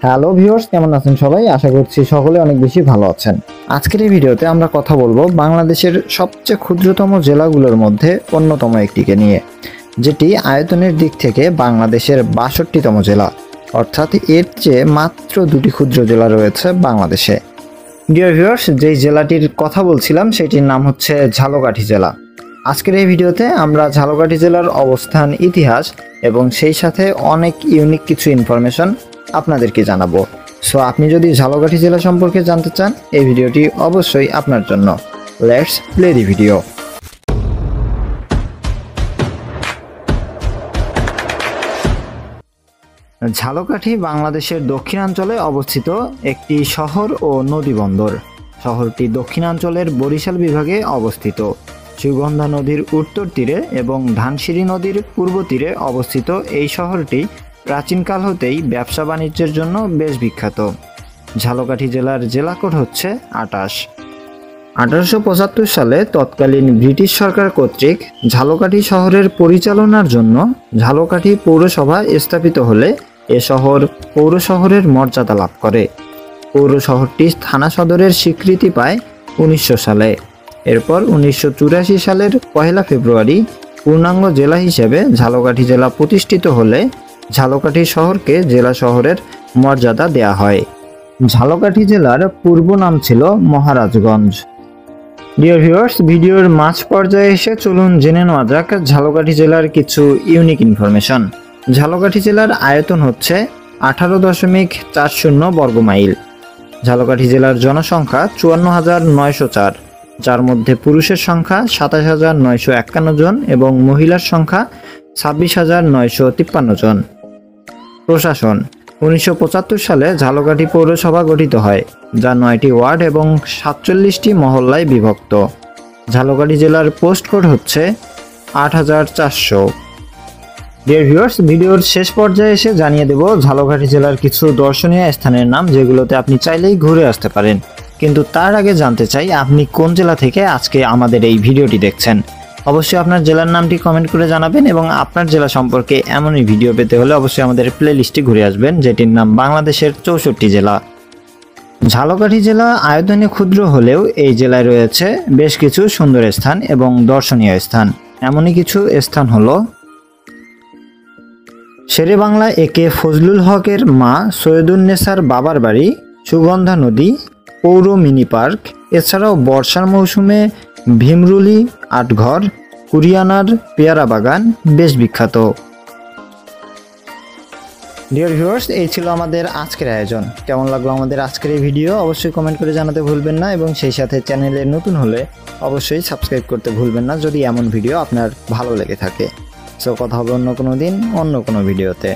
Hello viewers, কেমন আছেন সবাই? আশা করছি সকলে অনেক বেশি ভালো আছেন। আজকের এই ভিডিওতে আমরা কথা বলবো বাংলাদেশের সবচেয়ে ক্ষুদ্রতম জেলাগুলোর মধ্যে অন্যতম একটিকে নিয়ে, যেটি আয়তনের দিক থেকে বাংলাদেশের ৬২তম জেলা, অর্থাৎ এর চেয়ে মাত্র ২টি ক্ষুদ্র জেলা রয়েছে বাংলাদেশে। ডিয়ার ভিউয়ার্স, যেই জেলাটির কথা বলছিলাম সেটির নাম হচ্ছে ঝালকাঠি জেলা। আজকের এই ভিডিওতে আমরা ঝালকাঠি জেলার অবস্থান, ইতিহাস এবং সেই সাথে অনেক ইউনিক কিছু ইনফরমেশন আপনাদেরকে জানাবো। সো আপনি যদি ঝালকাঠি জেলা সম্পর্কে জানতে চান, এই ভিডিওটি অবশ্যই আপনার জন্য। Let's play the video. Jhalokathi বাংলাদেশের দক্ষিণাঞ্চলে অবস্থিত একটি শহর ও নদী বন্দর। শহরটি দক্ষিণাঞ্চলের বরিশাল বিভাগে অবস্থিত। সুগন্ধা নদীর উত্তর তীরে এবং ধানসিঁড়ি নদীর পূর্ব তীরে অবস্থিত এই শহরটি প্রাচীনকাল হতেই ব্যবসা বাণিজ্যের জন্য বেশ বিখ্যাত। ঝালকাঠি জেলার জেলা কোড হচ্ছে ২৮। ১৮৭৫ সালে তৎকালীন ব্রিটিশ সরকার কর্তৃক ঝালকাঠি শহরের পরিচালনার জন্য ঝালকাঠি পৌরসভা স্থাপিত হলে এ শহর পৌর শহরের মর্যাদা লাভ করে। পৌর শহরটি থানা সদরের স্বীকৃতি পায় ১৯০০ সালে। এরপর ১৯৮৪ সালের ১ ফেব্রুয়ারি পূর্ণাঙ্গ জেলা হিসেবে ঝালকাঠি জেলা প্রতিষ্ঠিত হলে ঝালকাঠি শহরকে জেলা শহরের মর্যাদা দেয়া হয়। ঝালকাঠি জেলার পূর্ব নাম ছিল মহারাজগঞ্জ। ডিয়ার ভিউয়ার্স, ভিডিওর মাঝ পর্যায়ে এসে চলুন জেনে নেওয়া যাক ঝালকাঠি জেলার কিছু ইউনিক ইনফরমেশন। ঝালকাঠি জেলার আয়তন হচ্ছে ১৮.৪০ বর্গমাইল। ঝালকাঠি জেলার জনসংখ্যা ৫৪,৯০৪, যার মধ্যে পুরুষের সংখ্যা ২৭,৯৫১ জন এবং মহিলার সংখ্যা ২৬,৯৫৩ জন। প্রশাসন: ১৯৭৫ সালে ঝালকাঠি পৌরসভা গঠিত হয়, যা ৯টি ওয়ার্ড এবং ৪৭টি মহল্লায় বিভক্ত। ঝালকাঠি জেলার পোস্ট কোড হচ্ছে ৮৪০০। ডিয়ার ভিউয়ার্স, ভিডিওর শেষ পর্যায়ে এসে জানিয়ে দেব ঝালকাঠি জেলার কিছু দর্শনীয় স্থানের নাম, যেগুলোতে আপনি চাইলেই ঘুরে আসতে পারেন। কিন্তু তার আগে জানতে চাই, আপনি কোন জেলা থেকে আজকে আমাদের এই ভিডিওটি দেখছেন। অবশ্যই আপনার জেলার নামটি কমেন্ট করে জানাবেন এবং আপনার জেলা সম্পর্কে এমনই ভিডিও পেতে হলে অবশ্যই আমাদের প্লে লিস্টে ঘুরে আসবেন, যেটির নাম বাংলাদেশের ৬৪ জেলা। ঝালকাঠি জেলা আয়তনে ক্ষুদ্র হলেও এই জেলায় রয়েছে বেশ কিছু সুন্দর স্থান এবং দর্শনীয় স্থান। এমনই কিছু স্থান হলো শেরে বাংলা একে ফজলুল হকের মা সৈয়দুন্নেসার বাবার বাড়ি, সুগন্ধা নদী, পৌর মিনি পার্ক, এছাড়াও বর্ষার মৌসুমে ভীমরুলি আটঘর, কুরিয়ানার পেয়ারা বাগান বেশ বিখ্যাত। ডিয়ার ভিউয়ার্স, এই ছিল আমাদের আজকের আয়োজন। কেমন লাগলো আমাদের আজকের এই ভিডিও অবশ্যই কমেন্ট করে জানাতে ভুলবেন না এবং সেই সাথে চ্যানেলে নতুন হলে অবশ্যই সাবস্ক্রাইব করতে ভুলবেন না, যদি এমন ভিডিও আপনার ভালো লেগে থাকে। সো কথা হবে অন্য কোনো দিন, অন্য কোনো ভিডিওতে।